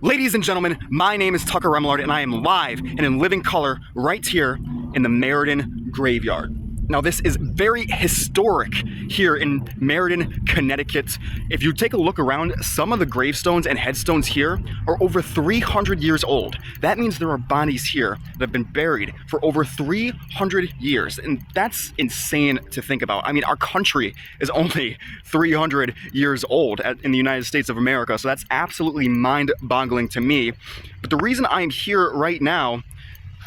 Ladies and gentlemen, my name is Tucker Remillard, and I am live and in living color right here in the Meriden Graveyard. Now, this is very historic here in Meriden, Connecticut. If you take a look around, some of the gravestones and headstones here are over 300 years old. That means there are bodies here that have been buried for over 300 years, and that's insane to think about. I mean, our country is only 300 years old in the United States of America, so that's absolutely mind-boggling to me. But the reason I'm here right now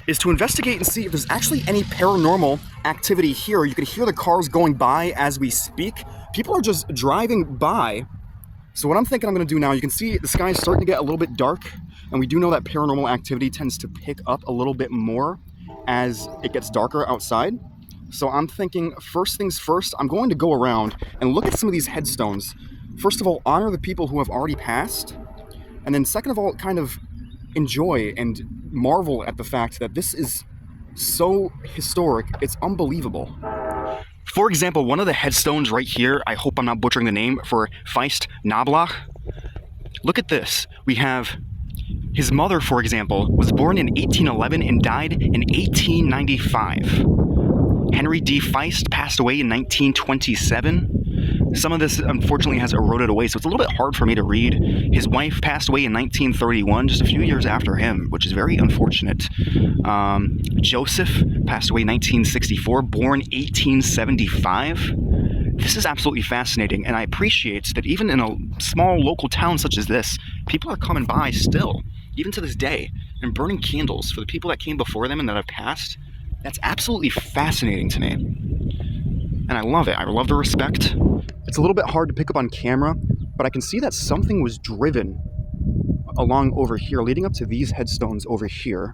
is to investigate and see if there's actually any paranormal activity here. You can hear the cars going by as we speak. People are just driving by. So what I'm thinking I'm going to do now, you can see the sky is starting to get a little bit dark, and we do know that paranormal activity tends to pick up a little bit more as it gets darker outside. So I'm thinking, first things first, I'm going to go around and look at some of these headstones. First of all, honor the people who have already passed, and then second of all, kind of enjoy and marvel at the fact that this is so historic, it's unbelievable. For example, one of the headstones right here, I hope I'm not butchering the name, for Feist Nablach. Look at this. We have his mother, for example, was born in 1811 and died in 1895. Henry D. Feist passed away in 1927. Some of this, unfortunately, has eroded away, so it's a little bit hard for me to read. His wife passed away in 1931, just a few years after him, which is very unfortunate. Joseph passed away in 1964, born 1875. This is absolutely fascinating, and I appreciate that even in a small local town such as this, people are coming by still, even to this day, and burning candles for the people that came before them and that have passed. That's absolutely fascinating to me, and I love it. I love the respect. It's a little bit hard to pick up on camera, but I can see that something was driven along over here, leading up to these headstones over here.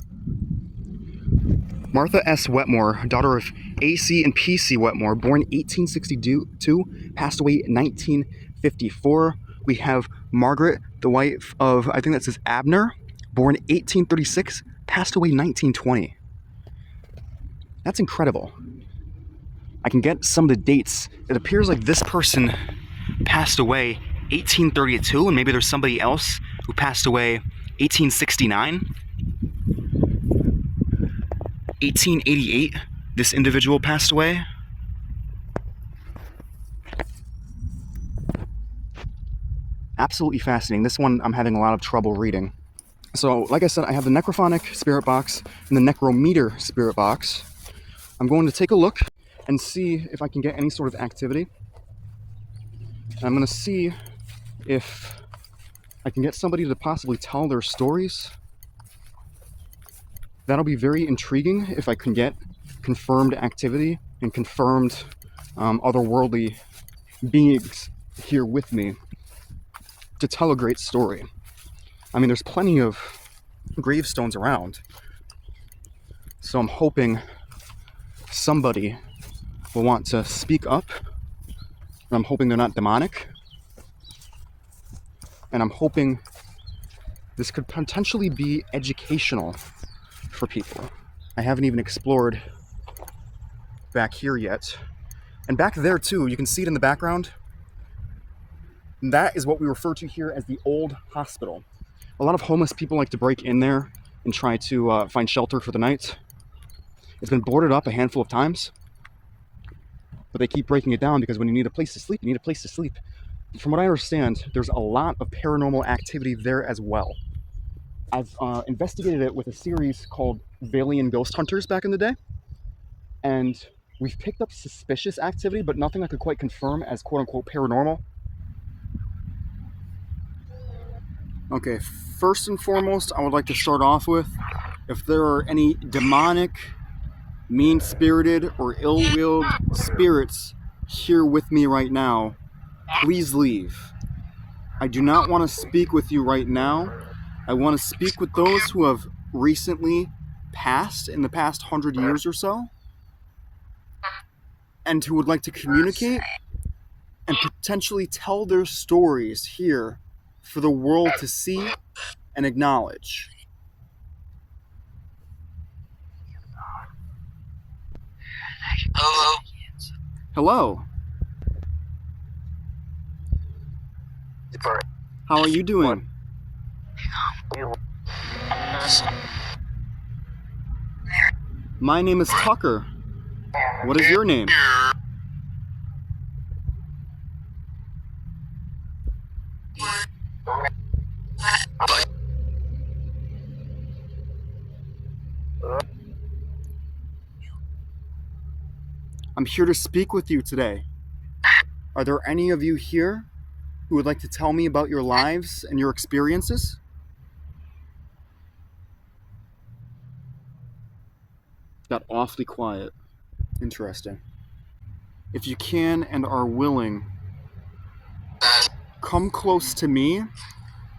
Martha S. Wetmore, daughter of A.C. and P.C. Wetmore, born 1862, passed away in 1954. We have Margaret, the wife of, I think that says Abner, born 1836, passed away in 1920. That's incredible. I can get some of the dates. It appears like this person passed away 1832, and maybe there's somebody else who passed away 1869. 1888, this individual passed away. Absolutely fascinating. This one I'm having a lot of trouble reading. So, like I said, I have the Necrophonic spirit box and the Necrometer spirit box. I'm going to take a look and see if I can get any sort of activity. I'm going to see if I can get somebody to possibly tell their stories. That'll be very intriguing if I can get confirmed activity and confirmed otherworldly beings here with me to tell a great story. I mean, there's plenty of gravestones around, so I'm hoping somebody will want to speak up. I'm hoping they're not demonic, and I'm hoping this could potentially be educational for people. I haven't even explored back here yet, and back there too, you can see it in the background. That is what we refer to here as the old hospital. A lot of homeless people like to break in there and try to find shelter for the night. It's been boarded up a handful of times, but they keep breaking it down because when you need a place to sleep, you need a place to sleep. From what I understand, there's a lot of paranormal activity there as well. I've investigated it with a series called Valian Ghost Hunters back in the day, and we've picked up suspicious activity, but nothing I could quite confirm as quote-unquote paranormal. Okay, first and foremost, I would like to start off with, if there are any demonic, mean-spirited, or ill-willed spirits here with me right now, please leave. I do not want to speak with you right now. I want to speak with those who have recently passed in the past 100 years or so, and who would like to communicate and potentially tell their stories here for the world to see and acknowledge. Hello. Hello. How are you doing? My name is Tucker. What is your name? I'm here to speak with you today. Are there any of you here who would like to tell me about your lives and your experiences? Got awfully quiet. Interesting. If you can and are willing, come close to me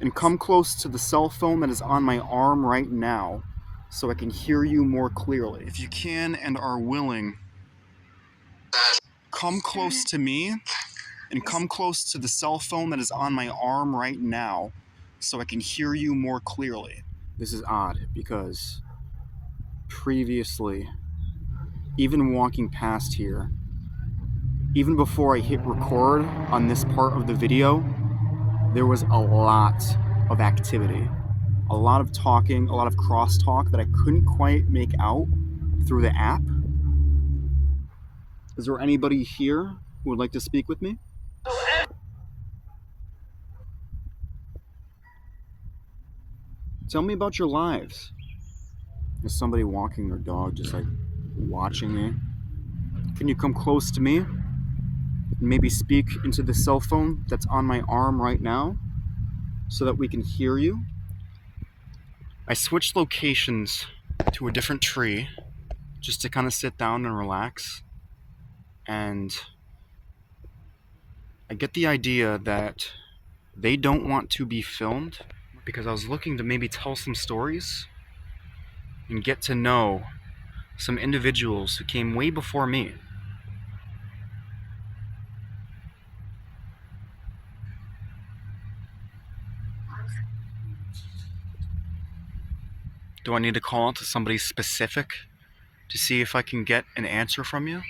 and come close to the cell phone that is on my arm right now so I can hear you more clearly. If you can and are willing, come close to me and come close to the cell phone that is on my arm right now so I can hear you more clearly. This is odd because previously, even walking past here, even before I hit record on this part of the video, there was a lot of activity, a lot of talking, a lot of crosstalk that I couldn't quite make out through the app. Is there anybody here who would like to speak with me? Tell me about your lives. Is somebody walking their dog just like watching me? Can you come close to me and maybe speak into the cell phone that's on my arm right now so that we can hear you? I switched locations to a different tree just to kind of sit down and relax. And I get the idea that they don't want to be filmed because I was looking to maybe tell some stories and get to know some individuals who came way before me. Do I need to call out to somebody specific to see if I can get an answer from you?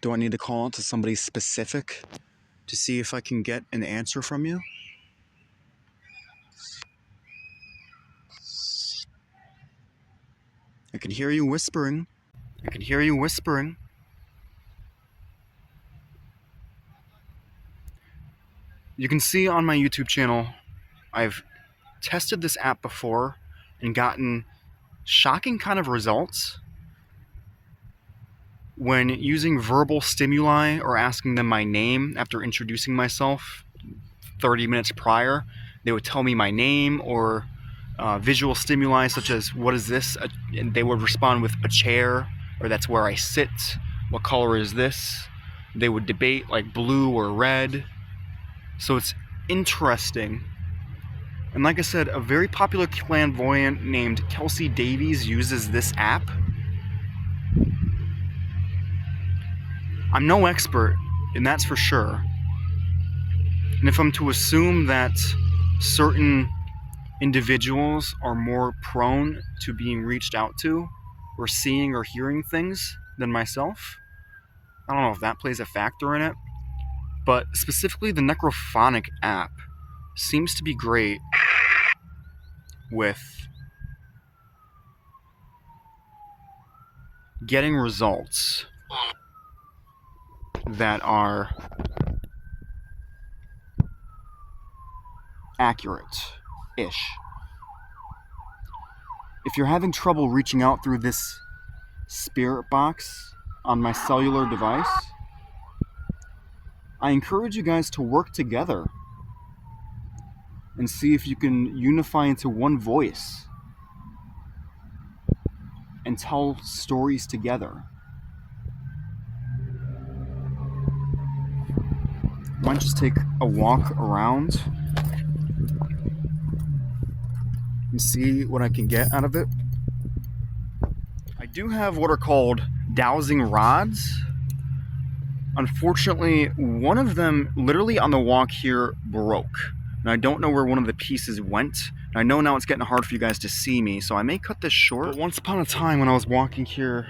Do I need to call out to somebody specific to see if I can get an answer from you? I can hear you whispering. I can hear you whispering. You can see on my YouTube channel, I've tested this app before and gotten shocking kind of results when using verbal stimuli or asking them my name after introducing myself 30 minutes prior. They would tell me my name, or visual stimuli such as, what is this? And they would respond with a chair, or that's where I sit. What color is this? They would debate like blue or red. So it's interesting. And like I said, a very popular clairvoyant named Kelsey Davies uses this app. I'm no expert, and that's for sure. And if I'm to assume that certain individuals are more prone to being reached out to or seeing or hearing things than myself, I don't know if that plays a factor in it. But specifically the Necrophonic app seems to be great with getting results that are accurate-ish. If you're having trouble reaching out through this spirit box on my cellular device, I encourage you guys to work together and see if you can unify into one voice and tell stories together. Might just take a walk around and see what I can get out of it. I do have what are called dowsing rods. Unfortunately, one of them literally on the walk here broke. And I don't know where one of the pieces went. And I know now it's getting hard for you guys to see me, so I may cut this short. But once upon a time when I was walking here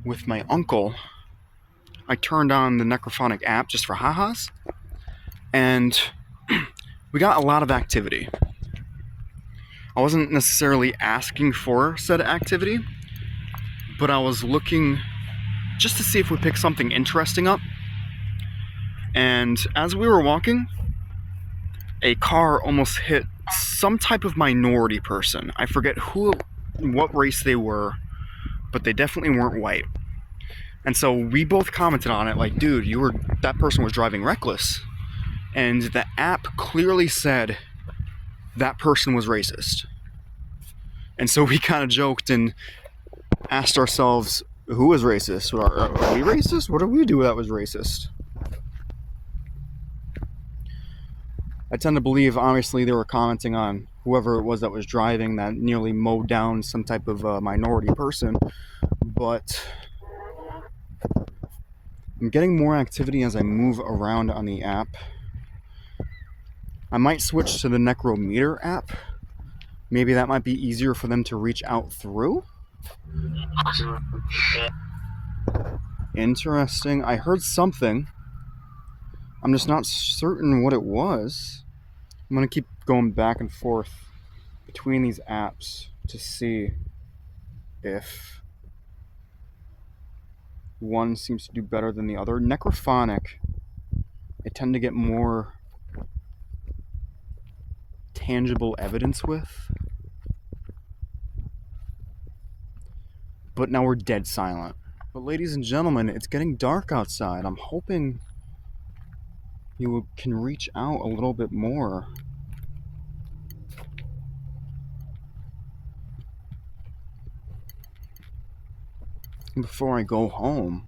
with my uncle, I turned on the Necrophonic app just for ha-has. and we got a lot of activity. I wasn't necessarily asking for said activity, but I was looking just to see if we picked something interesting up. And as we were walking, a car almost hit some type of minority person. I forget what race they were, but they definitely weren't white. And so we both commented on it like, dude, that person was driving reckless. And the app clearly said that person was racist. And so we kind of joked and asked ourselves, who is racist? Are we racist? What did we do that was racist? I tend to believe, obviously, they were commenting on whoever it was that was driving that nearly mowed down some type of minority person. But I'm getting more activity as I move around on the app. I might switch to the Necrometer app. Maybe that might be easier for them to reach out through. Interesting. I heard something. I'm just not certain what it was. I'm going to keep going back and forth between these apps to see if one seems to do better than the other. Necrophonic, I tend to get more tangible evidence with. But now we're dead silent. But ladies and gentlemen, it's getting dark outside. I'm hoping you can reach out a little bit more. Before I go home.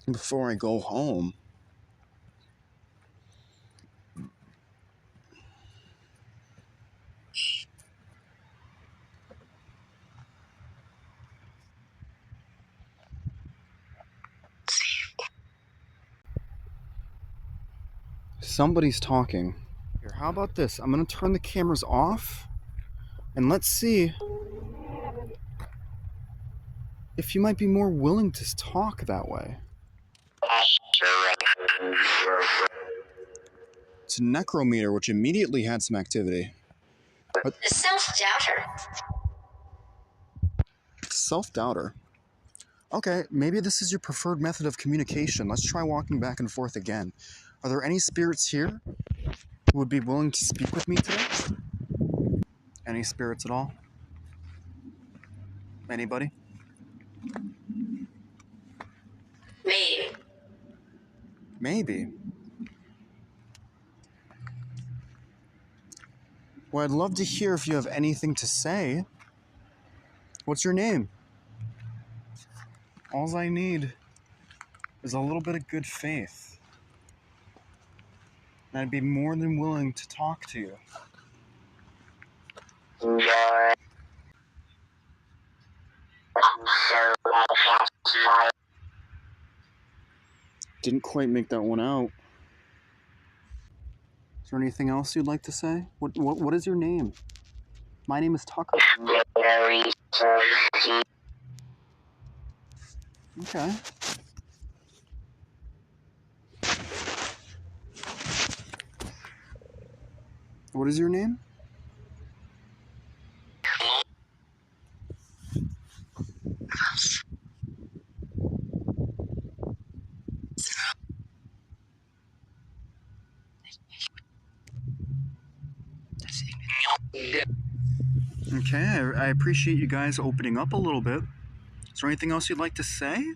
Before I go home. Somebody's talking. Here, how about this? I'm going to turn the cameras off and let's see if you might be more willing to talk that way. It's a Necrometer, which immediately had some activity. A self-doubter. Self-doubter. Okay, maybe this is your preferred method of communication. Let's try walking back and forth again. Are there any spirits here who would be willing to speak with me today? Any spirits at all? Anybody? Maybe. Maybe. Well, I'd love to hear if you have anything to say. What's your name? All I need is a little bit of good faith. And I'd be more than willing to talk to you. Didn't quite make that one out. Is there anything else you'd like to say? What is your name? My name is Tucker. Okay. What is your name? Okay, I appreciate you guys opening up a little bit. Is there anything else you'd like to say?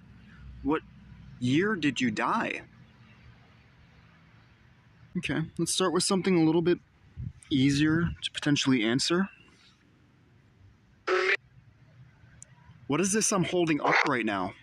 What year did you die? Okay, let's start with something a little bit easier to potentially answer. What is this I'm holding up right now?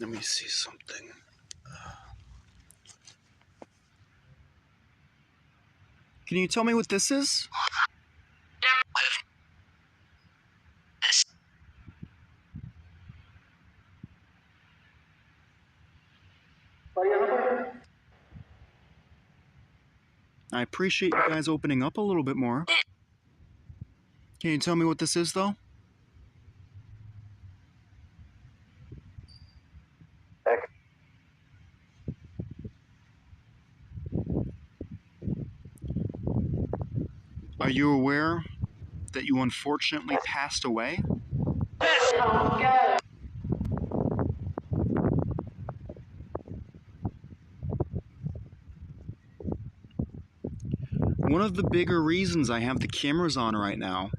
Let me see something. Can you tell me what this is? I appreciate you guys opening up a little bit more. Can you tell me what this is, though? Are you aware that you unfortunately passed away? One of the bigger reasons I have the cameras on right now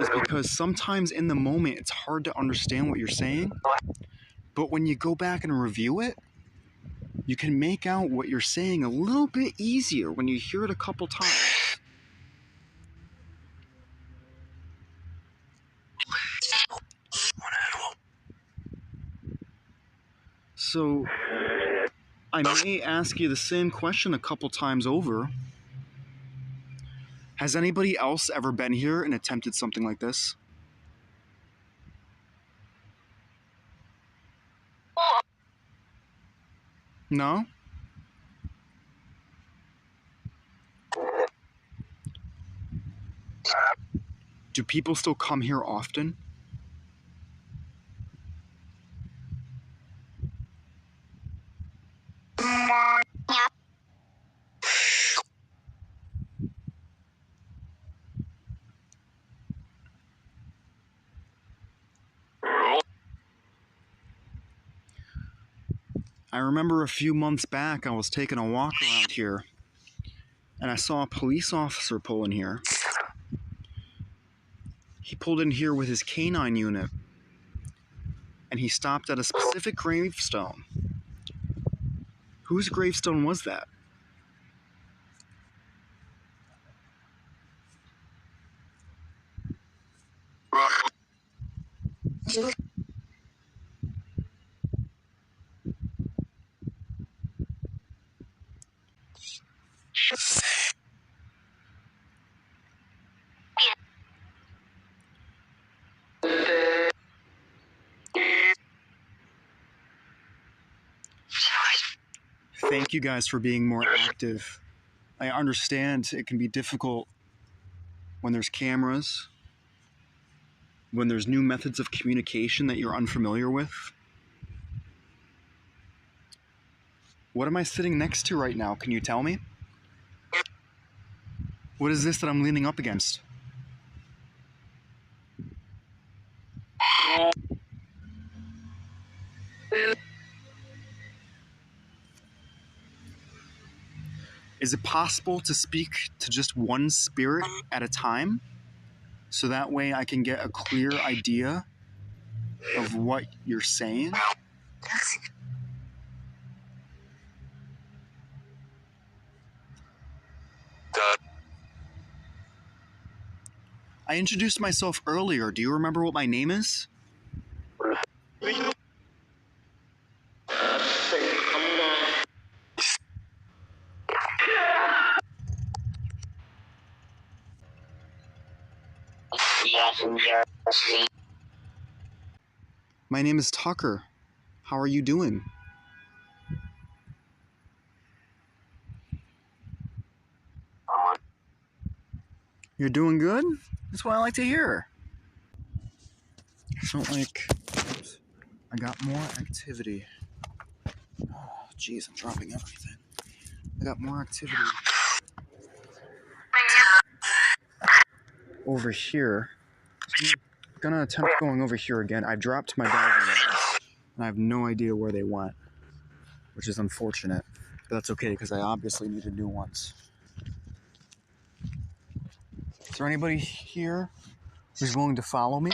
is because sometimes in the moment it's hard to understand what you're saying, but when you go back and review it, you can make out what you're saying a little bit easier when you hear it a couple times. So, I may ask you the same question a couple times over. Has anybody else ever been here and attempted something like this? No? Do people still come here often? I remember a few months back I was taking a walk around here and I saw a police officer pull in here. He pulled in here with his canine unit and he stopped at a specific gravestone. Whose gravestone was that? Thank you guys for being more active. I understand it can be difficult when there's cameras, when there's new methods of communication that you're unfamiliar with. What am I sitting next to right now? Can you tell me? What is this that I'm leaning up against? Is it possible to speak to just one spirit at a time? So that way I can get a clear idea of what you're saying? I introduced myself earlier. Do you remember what my name is? My name is Tucker. How are you doing? You're doing good? That's what I like to hear. I felt like I got more activity. Oh, jeez, I'm dropping everything. I got more activity over here. So I'm gonna attempt going over here again. I dropped my diving rings, and I have no idea where they went, which is unfortunate. But that's okay, because I obviously need new ones. Is there anybody here who's willing to follow me?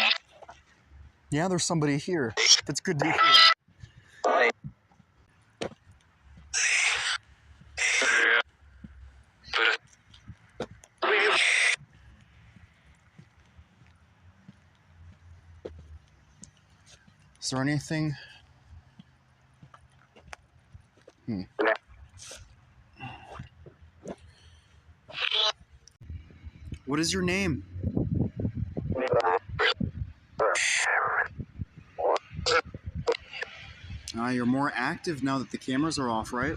Yeah, there's somebody here. That's good to hear. Is there anything What is your name? You're more active now that the cameras are off, right?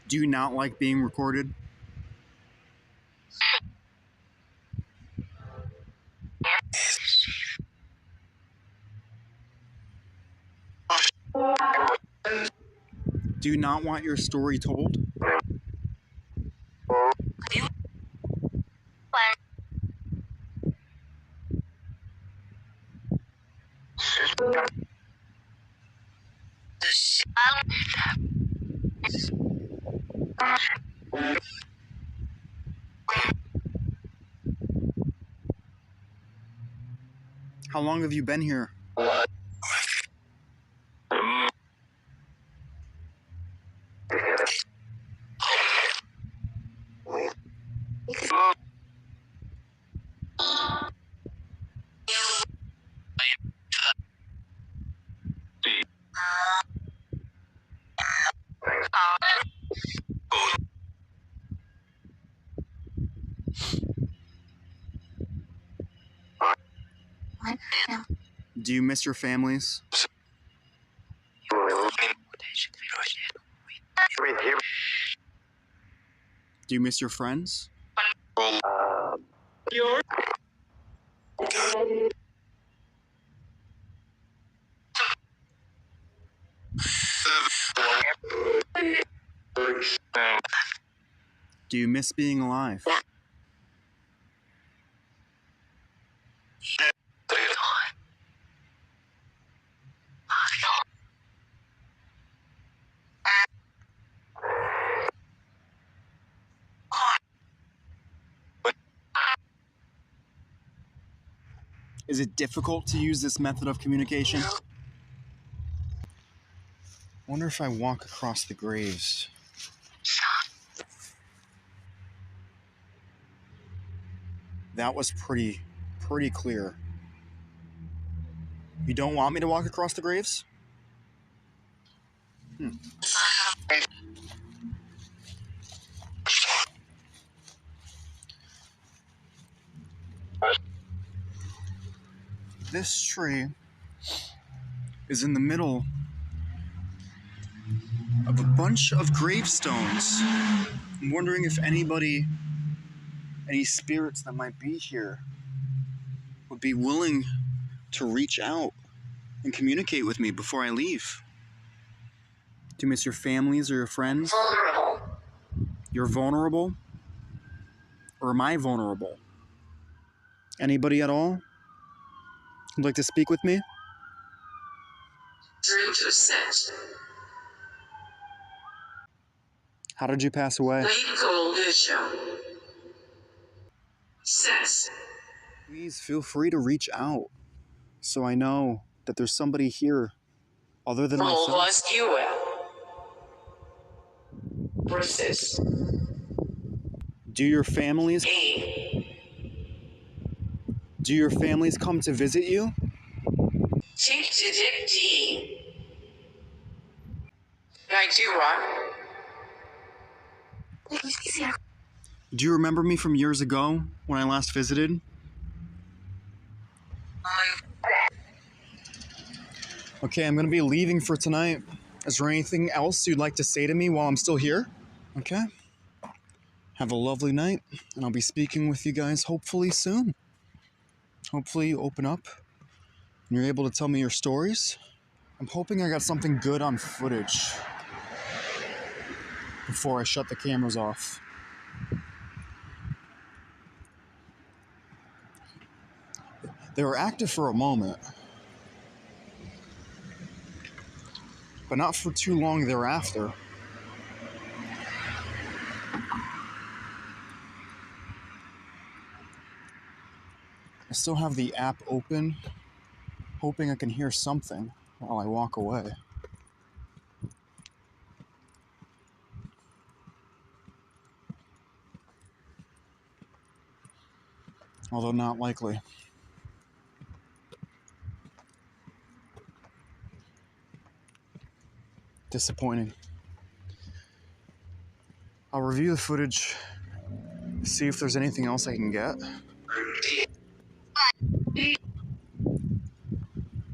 Do you not like being recorded? Do you not want your story told? How long have you been here? Do you miss your families? Do you miss your friends? Do you miss being alive? Is it difficult to use this method of communication? I wonder if I walk across the graves. That was pretty clear. You don't want me to walk across the graves? This tree is in the middle of a bunch of gravestones. I'm wondering if any spirits that might be here would be willing to reach out and communicate with me before I leave. Do you miss your families or your friends? Vulnerable. You're vulnerable? Or am I vulnerable? Anybody at all would like to speak with me? Dream to set. How did you pass away? Late gold vision. Says. Please feel free to reach out so I know that there's somebody here other than All myself. was you will. Persist. Do your families come to visit you? Tink to dick D. I do run. Do you remember me from years ago when I last visited? Okay, I'm gonna be leaving for tonight. Is there anything else you'd like to say to me while I'm still here? Okay. Have a lovely night, and I'll be speaking with you guys hopefully soon. Hopefully you open up and you're able to tell me your stories. I'm hoping I got something good on footage before I shut the cameras off. They were active for a moment, but not for too long thereafter. I still have the app open, hoping I can hear something while I walk away. Although not likely. Disappointing. I'll review the footage, see if there's anything else I can get.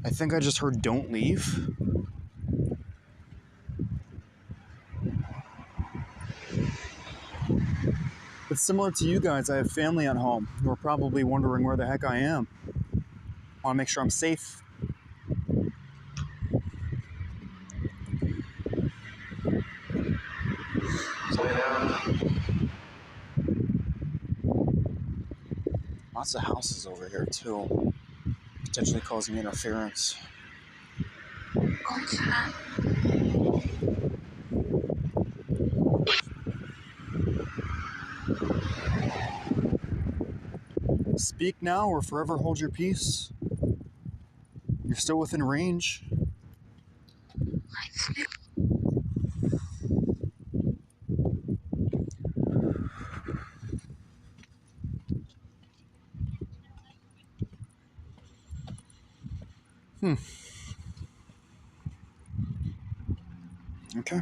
I think I just heard "don't leave." But similar to you guys, I have family at home who are probably wondering where the heck I am. I want to make sure I'm safe. Lots of houses over here too, potentially causing interference. Speak now or forever hold your peace. You're still within range. Okay.